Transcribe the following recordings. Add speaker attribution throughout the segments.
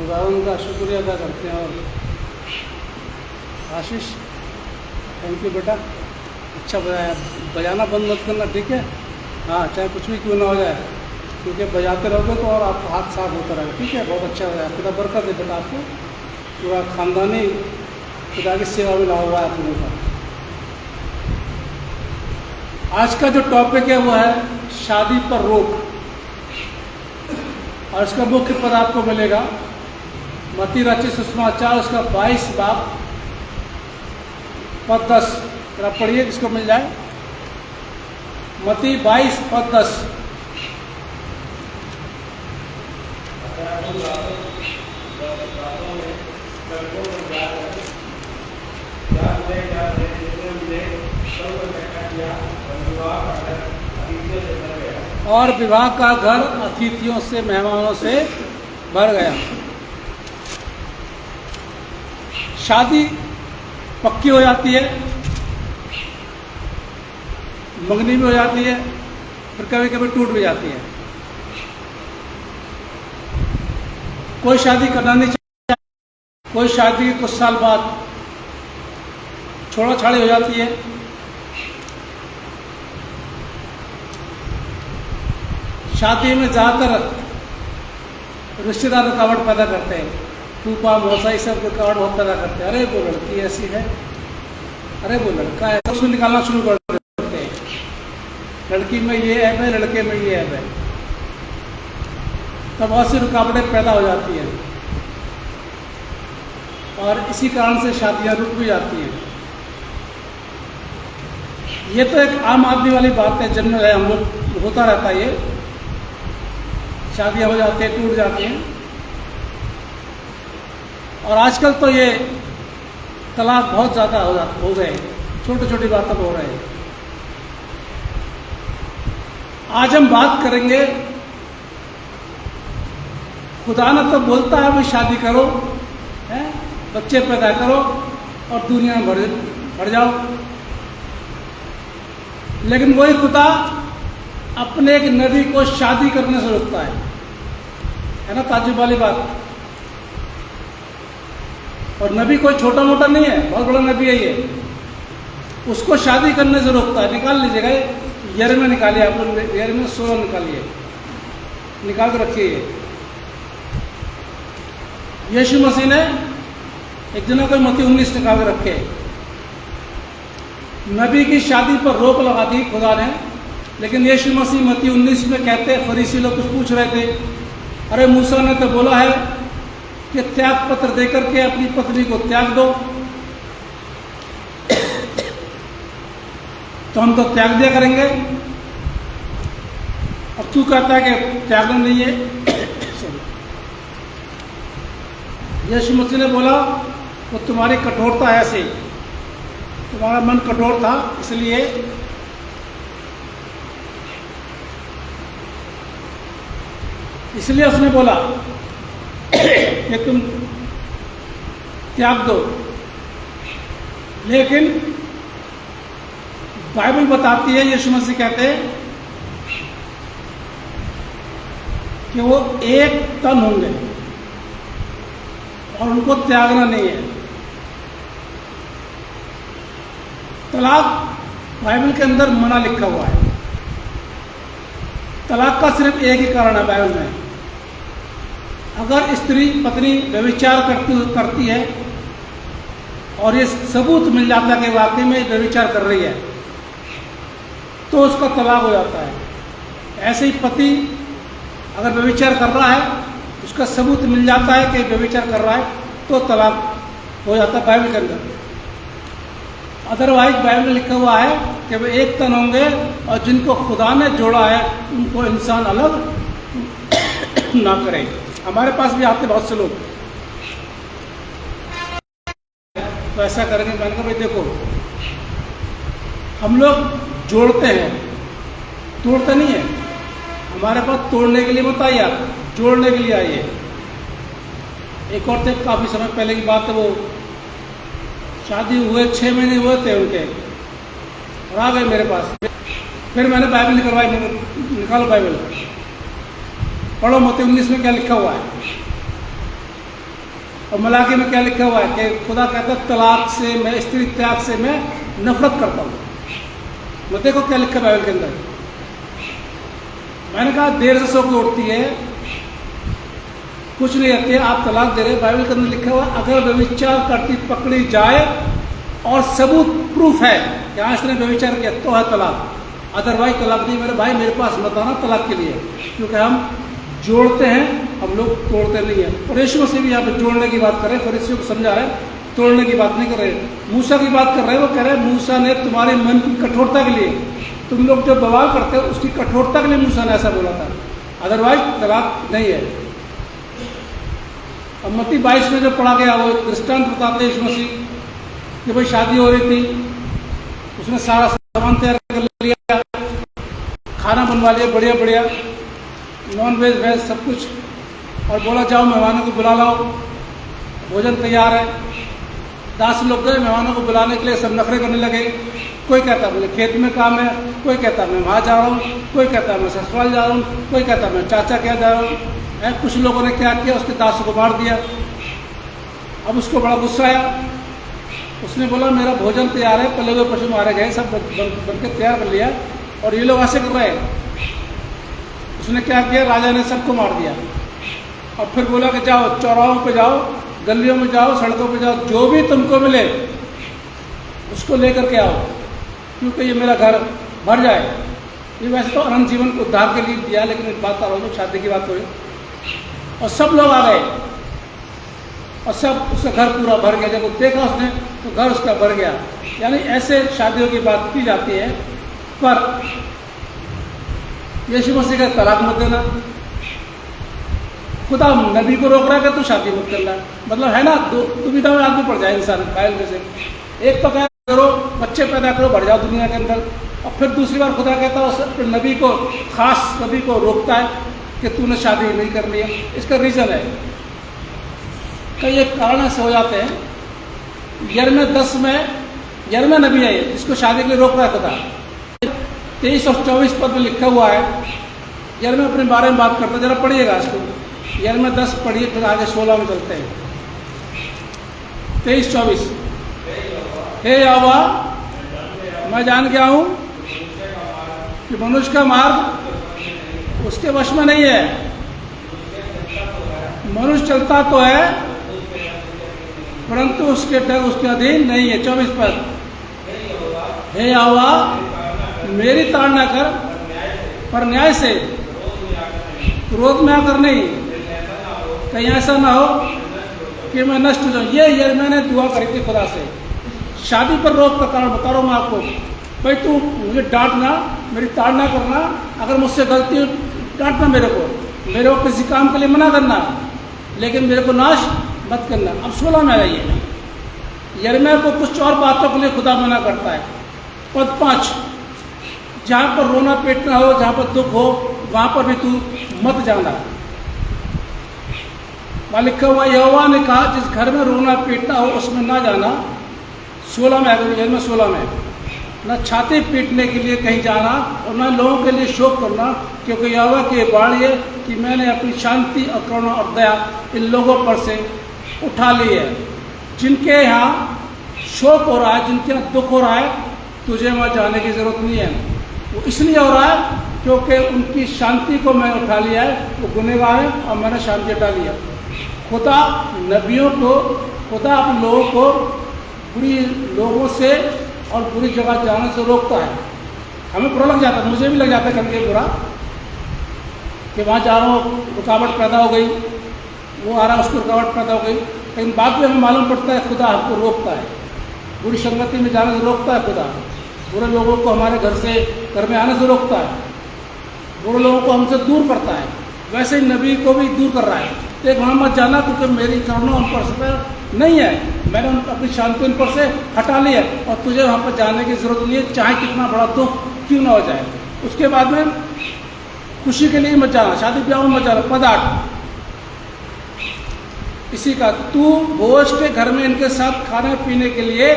Speaker 1: खुदावंद का शुक्रिया अदा करते हैं। और आशीष, थैंक यू बेटा, अच्छा बजाया। बजाना बंद मत करना, ठीक है? हाँ, चाहे कुछ भी क्यों ना हो जाए, क्योंकि बजाते रहोगे तो और आपका हाथ साफ होता रहेगा, ठीक है? बहुत अच्छा बजाया। खुदा बरकत दे बेटा आपको, पूरा खानदानी खुदा की सेवा में लगा हुआ है आप लोगों का। आज का जो टॉपिक है वो है शादी पर रोक, और इसका मुख्य पद आपको मिलेगा मत्ती रचित सुसमाचार उसका 22 बाब पद 10। जरा पढ़िए जिसको मिल जाए, मत्ती 22 पद 10। और विवाह का घर अतिथियों से, मेहमानों से भर गया। शादी पक्की हो जाती है, मंगनी भी हो जाती है, फिर कभी कभी टूट भी जाती है। कोई शादी करना नहीं चाहता, कोई शादी के कुछ साल बाद छोड़ा छाड़ी हो जाती है। शादी में ज़्यादातर रिश्तेदार रुकावट पैदा करते हैं, फूफा मौसा ये सब रुकावट बहुत पैदा करते हैं। अरे वो लड़की ऐसी है, अरे वो लड़का है, उसको निकालना शुरू कर देते हैं। लड़की में ये ऐप है, लड़के में ये ऐप है, तब बहुत सी रुकावटें पैदा हो जाती हैं, और इसी कारण से शादियाँ रुक भी जाती हैं। ये तो एक आम आदमी वाली बात है, जनरल है, हम लोग होता रहता है। ये शादियाँ हो जाती हैं, टूट जाती हैं, और आजकल तो ये तलाक बहुत ज़्यादा हो गए, छोटी छोटी बातों पर हो रहे हैं। आज हम बात करेंगे, खुदा ने तो बोलता है भाई शादी करो, है, बच्चे पैदा करो और दुनिया में भर जाओ, लेकिन वही खुदा अपने एक नबी को शादी करने से रोकता है ना? ताज्जुब वाली बात। और नबी कोई छोटा मोटा नहीं है, बहुत बड़ा नबी है ये, उसको शादी करने से रोकता है। निकाल लीजिएगा, यिर्मयाह निकालिए, आप लोग यिर्मयाह 16 निकालिए, निकाल कर रखिए। यीशु मसीह ने एक जगह कोई मत्ती 19 निकाल कर रखे, नबी की शादी पर रोक लगा दी खुदा ने। लेकिन यीशु मसीह मत्ती 19 में कहते हैं, फरीसी लोग कुछ पूछ रहे थे, अरे मूसा ने तो बोला है कि त्याग पत्र देकर के अपनी पत्नी को त्याग दो, तो हम तो त्याग दिया करेंगे, और तू कहता है कि त्यागना नहीं है। यीशु मसीह ने बोला, वो तुम्हारी कठोरता है, ऐसे तुम्हारा मन कठोर था, इसलिए उसने बोला कि तुम त्याग दो। लेकिन बाइबल बताती है, यीशु मसीह कहते हैं कि वो एक तन होंगे और उनको त्यागना नहीं है। तलाक बाइबल के अंदर मना लिखा हुआ है। तलाक का सिर्फ एक ही कारण है बाइबल में, अगर स्त्री पत्नी व्यभिचार करती है और ये सबूत मिल जाता है कि वाकई में व्यभिचार कर रही है, तो उसका तलाक हो जाता है। ऐसे ही पति अगर व्यभिचार कर रहा है, उसका सबूत मिल जाता है कि व्यभिचार कर रहा है, तो तलाक हो जाता है बाइबल के अंदर। अदरवाइज बाइबल में लिखा हुआ है कि वे एक तन होंगे, और जिनको खुदा ने जोड़ा है उनको इंसान अलग ना करे। हमारे पास भी आते बहुत से लोग, तो ऐसा करेंगे। मैंने कहा भाई देखो, हम लोग जोड़ते हैं, तोड़ते नहीं है। हमारे पास तोड़ने के लिए मत आइए, आप जोड़ने के लिए आइए। एक और थे, काफ़ी समय पहले की बात है, वो शादी हुए 6 महीने हुए थे उनके, और आ गए मेरे पास। फिर मैंने बाइबल निकलवाई, निकालो बाइबल, पढ़ो मत्ती 19 में क्या लिखा हुआ है। और मलाकी में क्या लिखा हुआ है कि खुदा कहता है तलाक से मैं, स्त्री त्याग से मैं नफरत करता हूँ। मैं देखो क्या लिखा है बाइबल के अंदर। मैंने कहा देर से सो के उठती है, कुछ नहीं रहती है, आप तलाक दे रहे। बाइबल के अंदर लिखा हुआ अगर व्यभिचार करती पकड़ी जाए और सबूत प्रूफ है कि हाँ इसने व्यभिचार किया तो है तलाक, अदरवाइज तलाक नहीं। मेरे भाई मेरे पास मत आना तलाक के लिए, क्योंकि हम जोड़ते हैं, हम लोग तोड़ते नहीं हैं। और यीशु मसीह भी यहाँ पे जोड़ने की बात कर रहे हैं, फरीसियों को समझा रहे हैं, तोड़ने की बात नहीं कर रहे। मूसा की बात कर रहे हैं, वो कह रहे हैं मूसा ने तुम्हारे मन की कठोरता के लिए, तुम लोग जो बवाल करते हो उसकी कठोरता के लिए मूसा ने ऐसा बोला था, अदरवाइज तलाक नहीं है। अब मत्ती 22 में जो पढ़ा गया वो एक दृष्टांत बताते हैं यीशु मसीह कि भाई शादी हो रही थी, उसने सारा सामान तैयार कर लिया, खाना बनवा लिया बढ़िया बढ़िया, नॉन वेज वेज सब कुछ, और बोला जाओ मेहमानों को बुला लाओ, भोजन तैयार है। 10 लोग गए मेहमानों को बुलाने के लिए, सब नखरे करने लगे। कोई कहता मुझे खेत में काम है, कोई कहता मैं वहाँ जा रहा हूँ, कोई कहता मैं ससुराल जा रहा हूँ, कोई कहता मैं चाचा क्या जा रहा हूँ। कुछ लोगों ने क्या किया, उसके दास को मार दिया। अब उसको बड़ा गुस्सा आया, उसने बोला मेरा भोजन तैयार है, पले हुए पशु मारे गए, सब बन के तैयार कर लिया और ये लोग ऐसे कर रहे हैं। उसने क्या किया, राजा ने सबको मार दिया और फिर बोला कि जाओ चौराहों पे जाओ, गलियों में जाओ, सड़कों पे जाओ, जो भी तुमको मिले उसको लेकर के आओ, क्योंकि ये मेरा घर भर जाए। ये वैसे तो अनंत जीवन को उद्धार के लिए दिया, लेकिन एक बात कर रहा हूँ, शादी की बात हुई और सब लोग आ गए और सब उसका घर पूरा भर गया। जब वो देखा उसने तो घर उसका भर गया। यानी ऐसे शादियों की बात की जाती है। पर यीशु मसीह का तलाक मत देना, खुदा नबी को रोक रहा है कि तू शादी मत करना, मतलब है ना, दो दुविधा में आदमी पड़ जाए इंसान कायल में से। एक तो क्या करो, बच्चे पैदा करो, बढ़ जाओ दुनिया के अंदर, और फिर दूसरी बार खुदा कहता है उस नबी को, खास नबी को रोकता है कि तूने शादी नहीं करनी है। इसका रीज़न है, कई एक कारण ऐसे हो जाते हैं। यिर्मयाह 10 में यिर्मयाह नबी है जिसको शादी के लिए रोक रहा है खुदा। 23 और 24 पद में लिखा हुआ है। यिर्मयाह अपने बारे में बात करता है, जरा पढ़िएगा इसको। यिर्मयाह 10 पढ़िए, फिर आगे 16 में चलते हैं। 23-24। हे यहोवा, मैं जान गया हूँ कि मनुष्य का मार्ग उसके वश में नहीं है। मनुष्य चलता तो है परंतु उसके डर उसके अधीन नहीं है। 24 पद। हे यहोवा, मेरी ताड़ना कर पर न्याय से, क्रोध में आकर नहीं, कहीं ऐसा ना हो कि मैं नष्ट हो जाऊँ। ये मैंने दुआ करी थी खुदा से। शादी पर रोक का कारण बता रहा हूँ मैं आपको। भाई तू मुझे डांटना, मेरी ताड़ना करना, अगर मुझसे गलती डांटना मेरे को किसी काम के लिए मना करना, लेकिन मेरे को नाश मत करना। अब 16 में आइए। यिर्मयाह को कुछ और बातों के लिए खुदा मना करता है। पद 5, जहाँ पर रोना पीटना हो, जहाँ पर दुख हो, वहाँ पर भी तू मत जाना। लिखा हुआ यहोवा ने कहा जिस घर में रोना पीटना हो उसमें ना जाना। 16 में यिर्मयाह 16 में, न छाती पीटने के लिए कहीं जाना और न लोगों के लिए शोक करना, क्योंकि यहोवा की बाणी है कि मैंने अपनी शांति और करुणा और दया इन लोगों पर से उठा ली है। जिनके यहाँ शोक हो रहा है, जिनके यहाँ दुख हो रहा है, तुझे वहाँ जाने की जरूरत नहीं है। वो इसलिए हो रहा है क्योंकि उनकी शांति को मैंने उठा लिया है। वो गुनहगार है और मैंने शांति उठा लिया। खुदा नबियों को, खुदा अपने लोगों को बुरी लोगों से और बुरी जगह जाने से रोकता है। हमें बुरा लग जाता है, मुझे भी लग जाता है कभी बुरा, कि वहाँ जा रहा हूँ रुकावट पैदा हो गई, वो आ रहा है उसको रुकावट पैदा हो गई। लेकिन बाद में हमें मालूम पड़ता है खुदा हमको रोकता है, बुरी संगति में जाने से रोकता है खुदा। बुरे लोगों को हमारे घर में आने से रोकता है, बुरे लोगों को हमसे दूर करता है। वैसे ही नबी को भी दूर कर रहा है। तो वहाँ मत जाना क्योंकि मेरी करुणा उन पर से नहीं है, मैंने अपनी शांति उन पर से हटा ली है और तुझे वहाँ पर जाने की जरूरत नहीं है, चाहे कितना बड़ा दुख क्यों ना हो जाए। उसके बाद में खुशी के लिए मत जाना, शादी ब्याह में मत जाना। पद 8 इसी का, तू भोज के घर में इनके साथ खाने पीने के लिए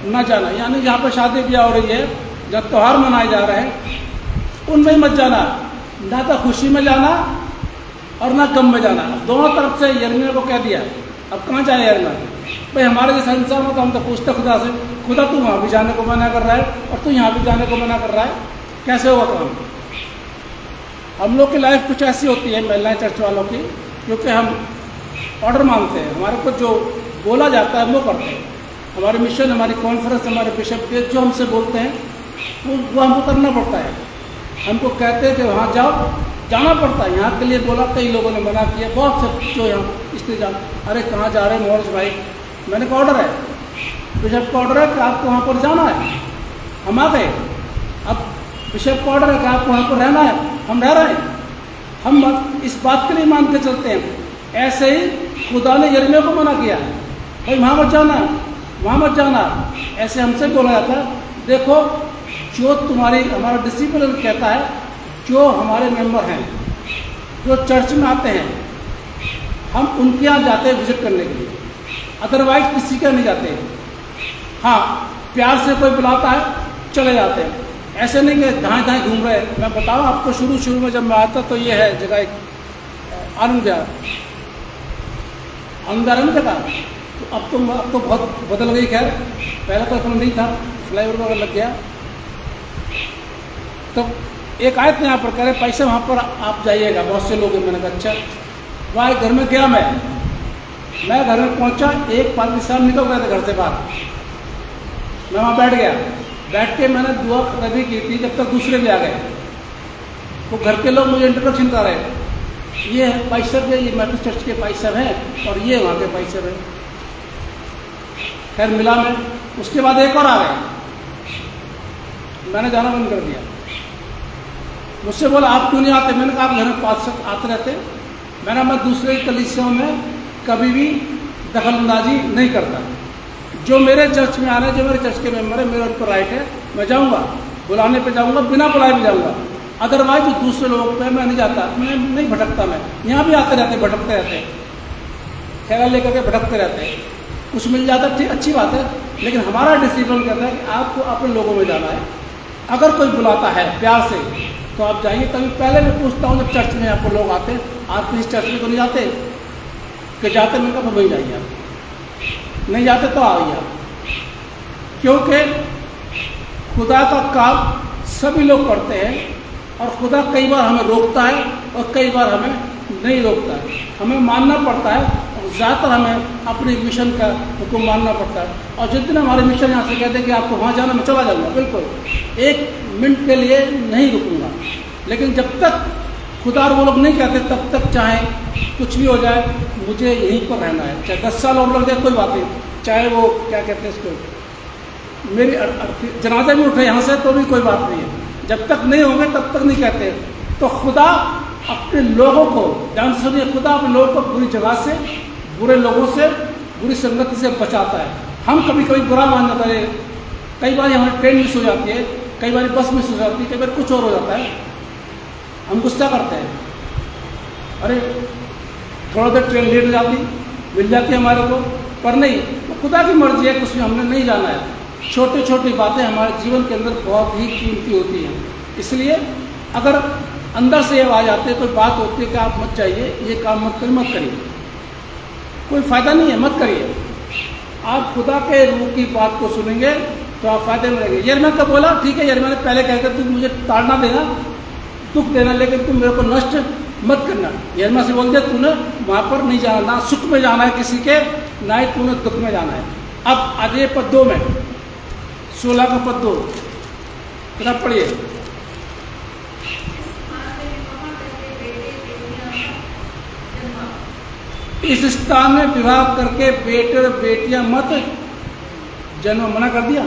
Speaker 1: न जाना। यानी जहाँ पर शादी ब्याह हो रही है, जब त्यौहार मनाए जा रहे हैं, उनमें मत जाना। ना तो खुशी में जाना और ना गम में जाना। दोनों तरफ से यिर्मयाह को कह दिया अब कहाँ जाए यार? भाई हमारे जैसा इंसान हो तो हम तो पूछते खुदा से, खुदा तू वहाँ भी जाने को मना कर रहा है और तू यहाँ भी जाने को मना कर रहा है, कैसे होगा काम? हम लोग की लाइफ कुछ ऐसी होती है महिलाएं चर्च वालों की, क्योंकि हम ऑर्डर मानते हैं, हमारे को जो बोला जाता है वो करते हैं। हमारे मिशन, हमारी कॉन्फ्रेंस, हमारे बिशप के जो हमसे बोलते हैं वो हमको करना पड़ता है। हमको कहते हैं कि वहाँ जाओ, जाना पड़ता है। यहाँ के लिए बोला, कई लोगों ने मना किया, बहुत से जो यहाँ इसलिए जा, अरे कहाँ जा रहे हैं मोहर्ष भाई? मैंने कहा ऑर्डर है, बिशप का ऑर्डर है कि आपको वहाँ पर जाना है। हम आ गए। अब बिशप का ऑर्डर है कि आपको वहाँ पर रहना है, हम रह रहे हैं। हम इस बात के लिए मान के चलते हैं। ऐसे ही खुदा ने यिर्मयाह को मना किया, भाई वहाँ मत जाना, वहाँ मत जाना। ऐसे हमसे बोला जाता है, देखो जो तुम्हारी, हमारा डिसिप्लिन कहता है, जो हमारे मेंबर हैं, जो चर्च में आते हैं, हम उनके यहाँ जाते हैं विजिट करने के लिए, अदरवाइज किसी का नहीं जाते। हाँ, प्यार से कोई बुलाता है चले जाते हैं, ऐसे नहीं कि धाएँ धाएँ घूम रहे हैं। मैं बताऊँ आपको, शुरू में जब मैं आता तो ये है जगह, एक आनंद विहार है ना जगह। तो अब तो बहुत बदल गई, खैर पहले तो नहीं था, फ्लाईओवर वगैरह लग गया। तो एक आए थे यहाँ पर, कह रहे पैसे वहाँ पर आप जाइएगा, बहुत से लोग हैं। मैंने कहा अच्छा। वहाँ घर में गया, मैं घर में पहुँचा, एक पादरी साहब निकल गए थे घर से बाहर। मैं वहाँ बैठ गया, बैठ के मैंने दुआ कभी की थी, जब तक दूसरे भी आ गए। तो घर के लोग मुझे इंट्रोडक्शन कर रहे हैं, ये है भाई साहब, ये मैथोडिस्ट चर्च के भाई साहब हैं और ये वहाँ के भाई साहब हैं। खैर मिला मैं, उसके बाद एक और आ गए, मैंने जाना बंद कर दिया। मुझसे बोला आप क्यों नहीं आते? मैंने कहा आप घर में 5-7 आते रहते। मैं दूसरे कलीसियाओं में कभी भी दखल अंदाजी नहीं करता। जो मेरे चर्च में आ रहे हैं, जो मेरे चर्च के मेंबर है, मेरा उनको राइट है, मैं जाऊँगा, बुलाने पे जाऊँगा, बिना बुलाए भी जाऊँगा। अदरवाइज दूसरे लोगों पे मैं नहीं जाता, मैं नहीं भटकता। मैं यहाँ भी आते रहते, भटकते रहते, ख्याल लेकर के भटकते रहते हैं। कुछ मिल जाता ठीक, अच्छी बात है, लेकिन हमारा डिसिप्लिन कहता है कि आपको अपने लोगों में जाना है। अगर कोई बुलाता है प्यार से तो आप जाइए। कभी पहले मैं पूछता हूँ, जब चर्च में आपको लोग आते हैं, आप इस चर्च में तो नहीं जाते? कि जाते? मैं कहा वहीं जाइए, आप नहीं जाते तो आइए आप। क्योंकि खुदा का काम सभी लोग करते हैं और खुदा कई बार हमें रोकता है और कई बार हमें नहीं रोकता है। हमें मानना पड़ता है और ज़्यादातर हमें अपने मिशन का हुक्म मानना पड़ता है। और जिस दिन हमारे मिशन यहाँ से कहते हैं कि आपको वहाँ जाना, मैं चला जाऊँगा, बिल्कुल 1 मिनट के लिए नहीं रुकूँगा। लेकिन जब तक खुदा और वो लोग नहीं कहते, तब तक चाहे कुछ भी हो जाए, मुझे यहीं पर रहना है। चाहे 10 साल और लग जाए, कोई बात नहीं। चाहे वो क्या कहते हैं इसको, मेरी जनाजा भी उठे यहाँ से तो भी कोई बात नहीं है। जब तक नहीं होंगे तब तक नहीं कहते। तो खुदा अपने लोगों को, ध्यान से सुनिए, खुदा अपने लोगों को बुरी जगह से, बुरे लोगों से, बुरी संगति से बचाता है। हम कभी कभी बुरा मान जाता है। कई बार हमारी ट्रेन मिस हो जाती है, कई बार बस मिस हो जाती है, कई बार कुछ और हो जाता है, हम गुस्सा करते हैं, अरे थोड़ा देर ट्रेन लेट हो जाती, मिल जाती है हमारे को। पर नहीं, तो खुदा की मर्जी है, कुछ में हमने नहीं जाना है। छोटी छोटी बातें हमारे जीवन के अंदर बहुत ही कीमती होती हैं। इसलिए अगर अंदर से आवाज आती है, कोई बात होती है कि आप मत जाइए, ये काम मत करिए, कोई फ़ायदा नहीं है, मत करिए। आप खुदा के रूह की बात को सुनेंगे तो आप फायदे में रहेंगे। यिर्मयाह का बोला, ठीक है यिर्मयाह ने पहले कहकर तुम मुझे ताड़ना देना, दुख देना, लेकिन तुम मेरे को नष्ट मत करना। यिर्मयाह से बोल दिया, तूने वहाँ पर नहीं जाना, ना सुख में जाना है किसी के, ना ही तूने दुख में जाना है। अब आगे पद 2 में, 16 का पद 2 किताब पढ़िए। इस स्थान में विवाह करके बेटे और बेटियां मत जन्म, मना कर दिया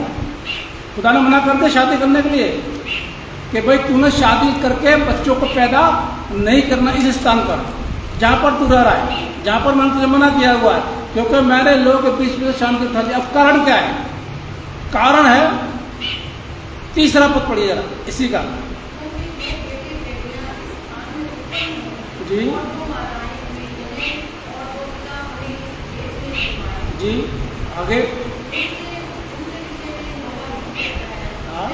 Speaker 1: खुदा ने, मना कर दिया शादी करने के लिए कि भाई तूने शादी करके बच्चों को पैदा नहीं करना इस स्थान पर जहाँ पर तू रह रहा है, जहाँ पर मैंने तुझे मना किया हुआ है, क्योंकि मैंने लोगों के बीच में शांति उठा दी। अब कारण क्या है? कारण है 3रा पद पढ़िए जरा इसी का जी जी, आगे हाँ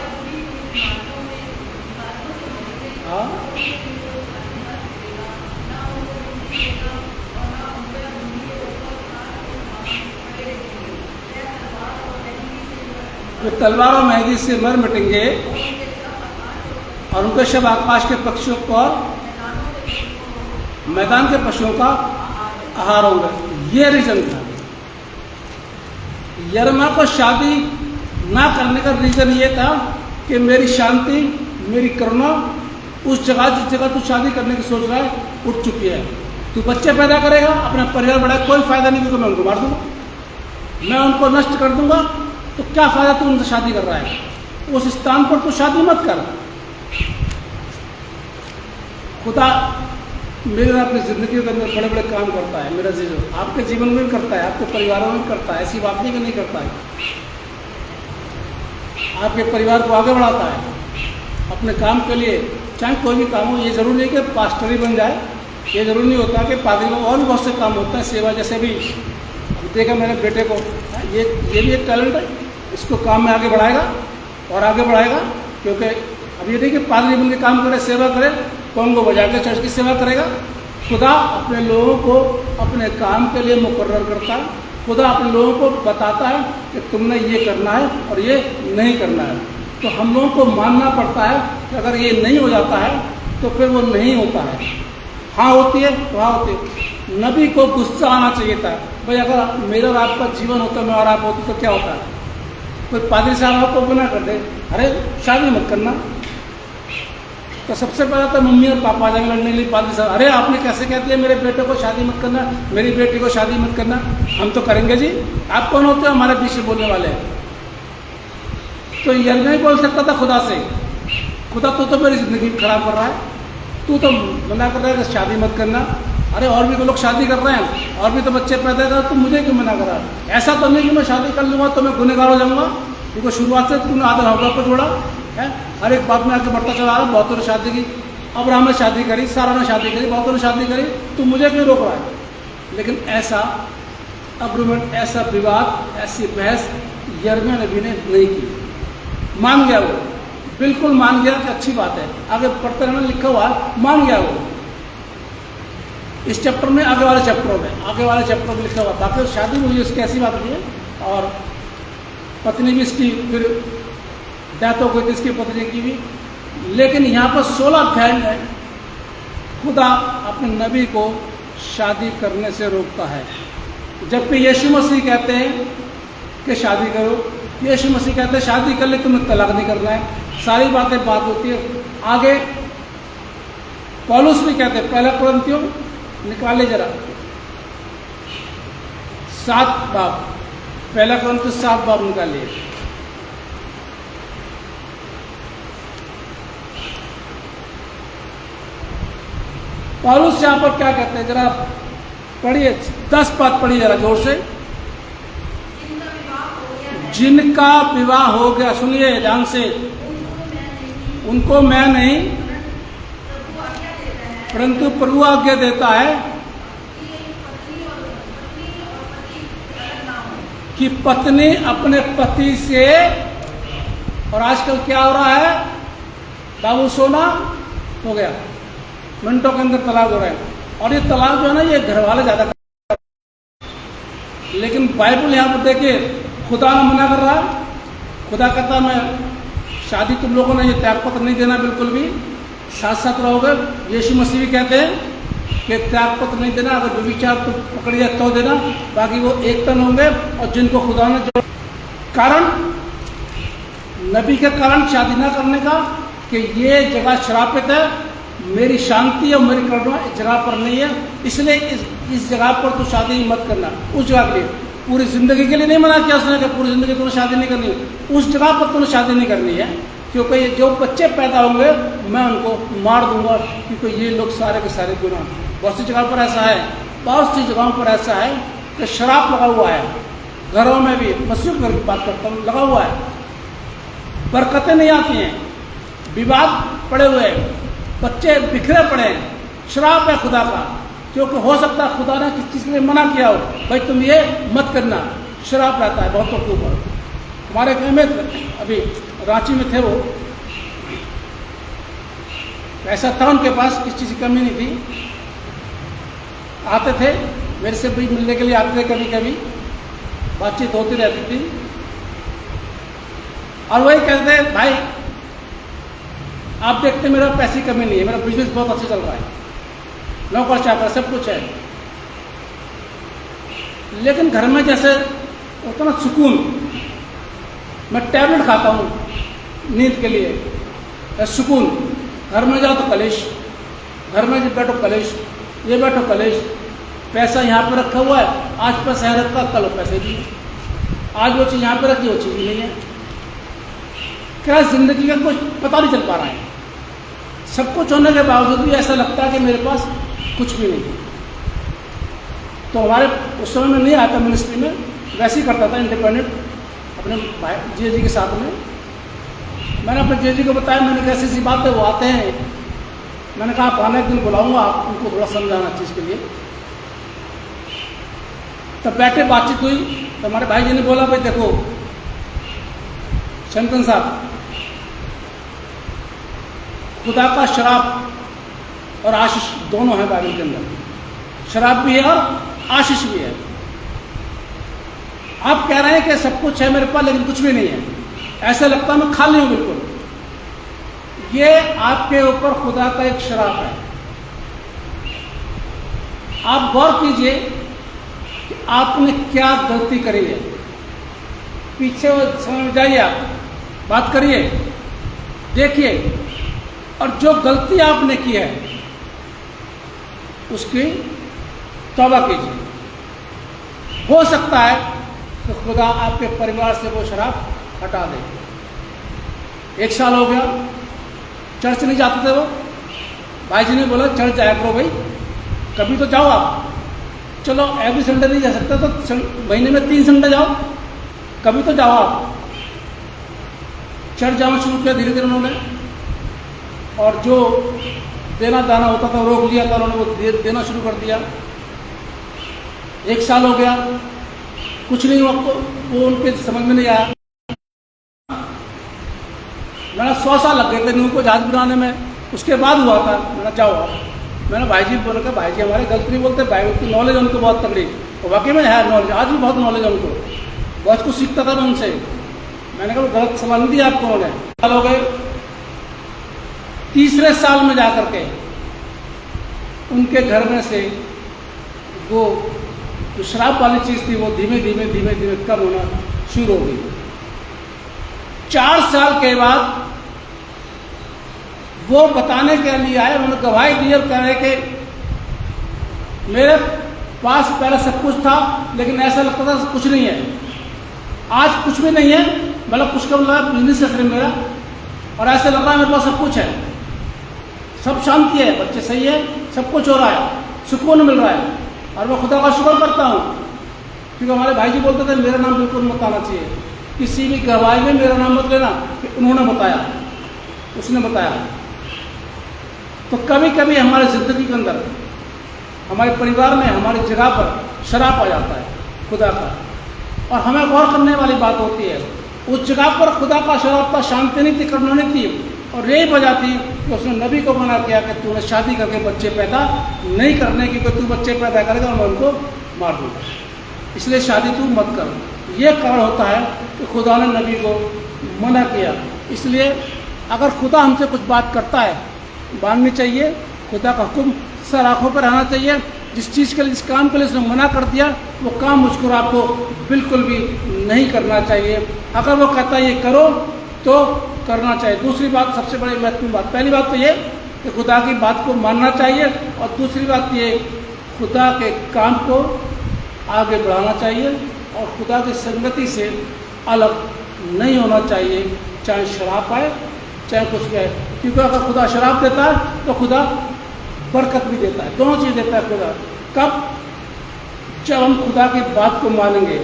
Speaker 1: हाँ वे तलवार और मेहंदी से मर मिटेंगे और उनके शव आकाश के पक्षियों को और मैदान के पशुओं का आहार होंगे। ये रीजन था। यिर्मयाह को शादी ना करने का रीजन ये था कि मेरी शांति, मेरी करुणा उस जगह जिस जगह तू शादी करने की सोच रहा है उठ चुकी है। तू बच्चे पैदा करेगा, अपना परिवार बढ़ाएगा, कोई फायदा नहीं, क्योंकि मैं उनको मार दूंगा, मैं उनको नष्ट कर दूंगा। तो क्या फायदा तू उनसे शादी कर रहा है? उस स्थान पर तू शादी मत कर। खुदा मेरे अपनी जिंदगी के अंदर बड़े बड़े काम करता है, मेरा जीजो आपके जीवन में भी करता है, आपके परिवारों में भी करता है। ऐसी बात नहीं कि नहीं करता है। आपके परिवार को आगे बढ़ाता है अपने काम के लिए, चाहे कोई भी काम हो। ये जरूरी नहीं कि पास्टर ही बन जाए, ये जरूरी नहीं होता कि पादरी में और भी बहुत से काम होता है, सेवा जैसे भी। देखा मैंने बेटे को, ये भी एक टैलेंट है, इसको काम में आगे बढ़ाएगा और आगे बढ़ाएगा। क्योंकि अब ये नहीं कि पादरी बन के काम करे, सेवा करे, कौन को बजा के चर्च की सेवा करेगा। खुदा अपने लोगों को अपने काम के लिए मुकर्रर करता है। खुदा अपने लोगों को बताता है कि तुमने ये करना है और ये नहीं करना है। तो हम लोगों को मानना पड़ता है कि अगर ये नहीं हो जाता है तो फिर वो नहीं होता है। हाँ होती है तो हाँ होती है। नबी को गुस्सा आना चाहिए था, भाई अगर मेरा और आपका जीवन होता, मैं और आप होते तो क्या होता है? कोई पादरी साहब आपको बना कर दे, अरे शादी मत करना, तो सबसे पहले तो मम्मी और पापा जाएंगे लड़ने के लिए। पादरी साहब, अरे आपने कैसे कहते हैं मेरे बेटे को शादी मत करना, मेरी बेटी को शादी मत करना? हम तो करेंगे जी, आप कौन होते हो हमारे बीच में बोलने वाले? तो यिर्मयाह नहीं बोल सकता था खुदा से, खुदा तो मेरी जिंदगी खराब कर रहा है, तू तो मना कर रहा है कि शादी मत करना। अरे और भी तो लोग शादी कर रहे हैं, और भी तो बच्चे पैदा कर रहे हैं, तुम मुझे क्यों मना कर रहा है? ऐसा तो नहीं कि मैं शादी कर लूँगा तो मैं गुनहगार हो जाऊँगा, क्योंकि शुरुआत से तुमने आदर हवा को जोड़ा है। हर एक बात में आगे बढ़ता चला रहा है। बहुतों ने शादी की, अब्राहम ने शादी करी, सारा ने शादी करी, बहुतों ने शादी करी, तू मुझे क्यों रोक रहा है? लेकिन ऐसा अग्रीमेंट, ऐसा विवाद, ऐसी बहस यिर्मयाह नबी ने नहीं की। मान गया वो, बिल्कुल मान गया कि अच्छी बात है। आगे पढ़ते रहना, लिखा हुआ मान गया वो। इस चैप्टर में, आगे वाले चैप्टरों में लिखा हुआ। बाकी शादी हुई उसकी ऐसी बात नहीं है, और पत्नी भी इसकी फिर डेथ हो गई थी इसकी पत्नी की भी। लेकिन यहाँ पर 16 अध्याय में खुदा अपने नबी को शादी करने से रोकता है, जबकि यीशु मसीह कहते हैं कि शादी करो। यीशु मसीह कहते हैं शादी कर ले, तुम्हें तलाक नहीं करना है। सारी बातें बात होती है। आगे पौलुस भी कहते हैं, पहला कुरिन्थियों निकाले जरा 7 बाब, पहला कुरिन्थियों 7 बाब निकालिए। पौलुस यहाँ पर क्या कहते हैं, जरा पढ़िए, 10 पद पढ़िए जरा जोर से। जिनका विवाह हो गया, सुनिए ध्यान से, उनको मैं नहीं परंतु प्रभु आज्ञा देता है कि पत्नी अपने पति से, और आजकल क्या हो रहा है बाबू, सोना हो गया, मिनटों के अंदर तलाक हो रहा है। और ये तलाक जो है ना, ये घर वाले ज्यादा करते हैं। लेकिन बाइबल यहाँ पर देखिए, खुदा मना कर रहा है। खुदा कहता मैं शादी, तुम लोगों ने ये त्यागपत्र नहीं देना बिल्कुल भी, साथ साथ रहोगे। यीशु मसीह भी कहते हैं कि त्यागपत्र नहीं देना, अगर व्यभिचार तो पकड़ जाए तो देना, बाकी वो एक तन होंगे। और जिनको खुदा ने जो कारण, नबी के कारण शादी ना करने का, कि ये जगह श्रापित है, मेरी शांति और मेरी करुणा इस जगह पर नहीं है, इसलिए इस जगह पर तो शादी मत करना। उस जगह के लिए, पूरी जिंदगी के लिए नहीं मना किया उसने कि पूरी जिंदगी तुम्हें शादी नहीं करनी है, उस जगह पर तुम्हें शादी नहीं करनी है, क्योंकि ये जो बच्चे पैदा होंगे मैं उनको मार दूंगा, क्योंकि ये लोग सारे के सारे गुनाह। बहुत सी जगहों पर ऐसा है, बहुत सी जगहों पर ऐसा है कि शराब लगा हुआ है, घरों में भी, मस्जिद में बात करता हूँ, लगा हुआ है, बरकतें नहीं आती हैं, विवाद पड़े हुए हैं, बच्चे बिखरे पड़े हैं, शराब है खुदा का। क्योंकि हो सकता है खुदा ने किस चीज़ के लिए मना किया हो, भाई तुम ये मत करना, शराब रहता है बहुतों के ऊपर। हमारे घर में अभी रांची में थे वो, ऐसा था उनके पास, किस चीज़ की कमी नहीं थी, आते थे मेरे से भी मिलने के लिए, आते थे, कभी कभी बातचीत होती रहती थी। और वही कहते हैं भाई आप देखते मेरा पैसे की कमी नहीं है, मेरा बिजनेस बहुत अच्छा चल रहा है, नौकर चाकर सब कुछ है, लेकिन घर में जैसे होता ना सुकून, मैं टैबलेट खाता हूँ नींद के लिए, सुकून, घर में जाओ तो कलेश, घर में बैठो कलेश, ये बैठो कलेश, पैसा यहाँ पे रखा हुआ है, आज पैसा है रखा, कल पैसे भी, आज वो चीज़ यहाँ पे रखी, वो चीज़ नहीं है। क्या जिंदगी का कुछ पता नहीं चल पा रहा है, सब कुछ होने के बावजूद भी ऐसा लगता है कि मेरे पास कुछ भी नहीं है। तो हमारे उस समय में नहीं आता मिनिस्ट्री में, वैसे ही करता था इंडिपेंडेंट अपने भाई जी के साथ में। मैंने अपने जी को बताया, मैंने कैसी सी बात है, वो आते हैं, मैंने कहा आप आने एक दिन बुलाऊंगा, आप उनको थोड़ा समझाना चीज़ के लिए। तब बैठे बातचीत हुई तो हमारे भाई जी ने बोला भाई देखो शंकन साहब, खुदा का शराब और आशीष दोनों है बाइबल के अंदर, शराब भी है और आशीष भी है। आप कह रहे हैं कि सब कुछ है मेरे पास लेकिन कुछ भी नहीं है, ऐसा लगता है मैं खाली हूं बिल्कुल, ये आपके ऊपर खुदा का एक शराब है। आप गौर कीजिए कि आपने क्या गलती करी है, पीछे समझ जाइए, आप बात करिए, देखिए, और जो गलती आपने की है उसकी तौबा कीजिए। हो सकता है कि खुदा आपके परिवार से वो शराब हटा दे। 1 साल हो गया, चर्च नहीं जाते थे वो, भाई जी ने बोला चर्च जाया करो भाई, कभी तो जाओ आप, चलो एवरी संडे नहीं जा सकते तो महीने में 3 संडे जाओ, कभी तो जाओ आप। चर्च जाना शुरू किया धीरे धीरे उन्होंने, और जो देना दाना होता था रोक लिया था उन्होंने, वो देना शुरू कर दिया। 1 साल हो गया, कुछ नहीं हुआ, वो उनके समझ में नहीं आया। मैंने 100 साल लग गए थे उनको जहाज बनाने में, उसके बाद हुआ था। मैंने जाओ आप, मैंने भाई जी बोल कर, भाई जी हमारे गलती नहीं बोलते, बाइबल की नॉलेज उनको बहुत तगड़ी, और वाकई में है नॉलेज, आज भी बहुत नॉलेज है उनको, बहुत कुछ सीखता था मैं उनसे। मैंने कहा गलत समझ नहीं दिया आपको उन्होंने। साल हो गए, 3रे साल में जाकर के उनके घर में से वो जो शराब वाली चीज़ थी वो धीमे धीमे धीमे धीमे कम होना शुरू हो गई। 4 साल के बाद वो बताने के लिए आए, उन्होंने गवाही दी और कह रहे कि मेरे पास पहले सब कुछ था लेकिन ऐसा लगता था कुछ नहीं है, आज कुछ भी नहीं है, मतलब कुछ कम लगा बिजनेस है सिर्फ मेरा, और ऐसा लग रहा है मेरे पास सब कुछ है, सब शांति है, बच्चे सही है, सब कुछ हो रहा है, सुकून मिल रहा है, और मैं खुदा का शुक्र करता हूँ। क्योंकि हमारे भाई जी बोलते थे मेरा नाम बिल्कुल मत आना चाहिए, किसी भी गवाही में मेरा नाम मत लेना, कि उन्होंने बताया, उसने बताया। तो कभी कभी हमारी ज़िंदगी के अंदर, हमारे परिवार में, हमारी जगह पर शराब आ जाता है खुदा का, और हमें गौर करने वाली बात होती है, उस जगह पर खुदा का शराब था, शांति नहीं थी, करुणा नहीं थी, और यही वजह थी कि उसने नबी को मना किया कि तूने शादी करके बच्चे पैदा नहीं करने की, तू बच्चे पैदा करेगा और मैं उनको मार दूँगा, इसलिए शादी तू मत कर। ये कारण होता है कि खुदा ने नबी को मना किया। इसलिए अगर खुदा हमसे कुछ बात करता है माननी चाहिए, खुदा का हुक्म सर आँखों पर रहना चाहिए। जिस चीज़ के लिए, जिस काम के लिए उसने मना कर दिया, वो काम मुझको आपको बिल्कुल भी नहीं करना चाहिए। अगर वो कहता है ये करो तो करना चाहिए। दूसरी बात, सबसे बड़ी महत्वपूर्ण बात, पहली बात तो ये कि खुदा की बात को मानना चाहिए, और दूसरी बात ये खुदा के काम को आगे बढ़ाना चाहिए, और खुदा की संगति से अलग नहीं होना चाहिए, चाहे शराब आए चाहे कुछ भी आए। क्योंकि अगर खुदा शराब देता है तो खुदा बरकत भी देता है, दोनों चीज़ देता है खुदा। कब? जब हम खुदा की बात को मानेंगे।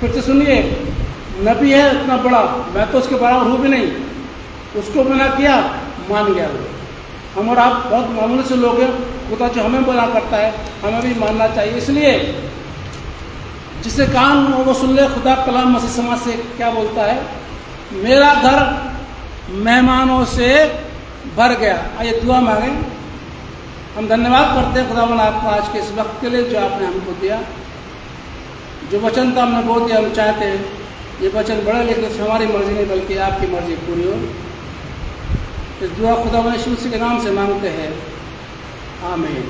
Speaker 1: फिर से सुनिए, नबी है इतना बड़ा, मैं तो उसके बराबर हूँ भी नहीं, उसको मना किया, मान गया वो। हम और आप बहुत मामूली से लोग हैं, खुदा जो हमें मना करता है हमें भी मानना चाहिए। इसलिए जिसे कान वो सुन ले, खुदा कलाम मसीह समाज से क्या बोलता है, मेरा घर मेहमानों से भर गया। आइए दुआ मांगे। हम धन्यवाद करते हैं खुदावन आपका आज के इस वक्त के लिए जो आपने हमको दिया, जो वचन था हमने बोल दिया। हम चाहते हैं ये वचन बड़ा, लेकिन उसमें हमारी मर्जी नहीं बल्कि आपकी मर्जी पूरी हो। इस दुआ खुदा यीशु मसीह के नाम से मांगते हैं, आमीन।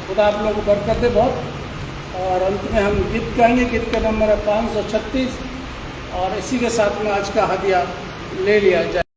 Speaker 1: खुदा आप लोगों को बरकत दे बहुत। और अंत में हम गीत गाएंगे, गीत का नंबर है 536, और इसी के साथ में आज का हदिया ले लिया जाए।